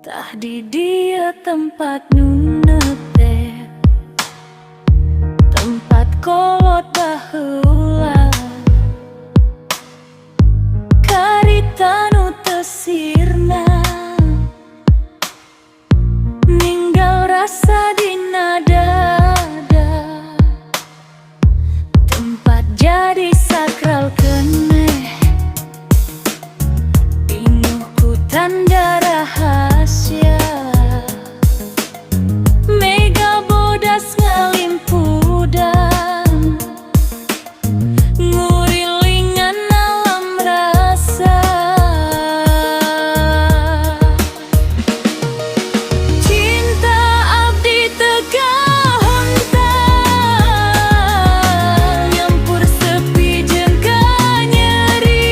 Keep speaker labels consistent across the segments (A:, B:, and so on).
A: Tah di dia tempat nunete, tempat kolot baheula, karita nu teu sirna, ninggal rasa dina dada. Tempat jadi sakral keneh, pinuh ku tanda rahasia. Mega bodas ngalimpudan, ngurilingan alam rasa. Cinta abdi tegah hontang, nyampur sepi jeung kanyeri.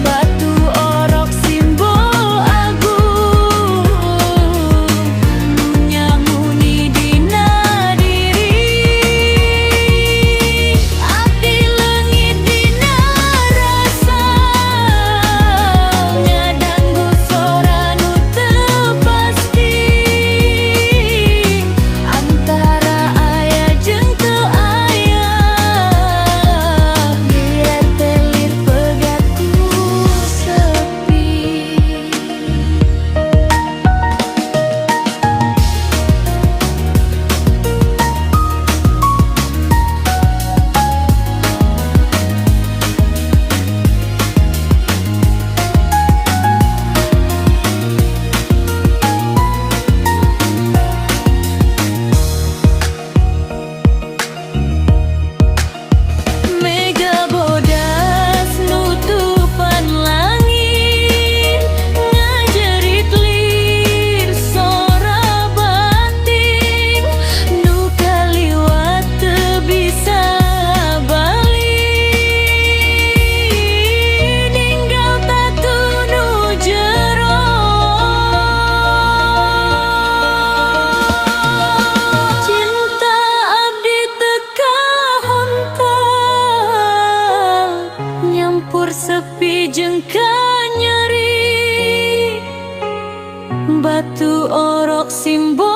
A: Batu orok simbol agung, nyanguni dina diri. Abdi leungit dina rasa, ngadanggu sora nu teu pasti, antara aya jeung teu aya. Biar telir pegat ku sepi. Mega bodas nutupan langit, ngajerit lir sora bating, nu kaliwat teu bisa balik, ninggal tatu nu jero. Cinta abdi teka hontang, nyampur sepi jeung kanyeri. Batu orok simbol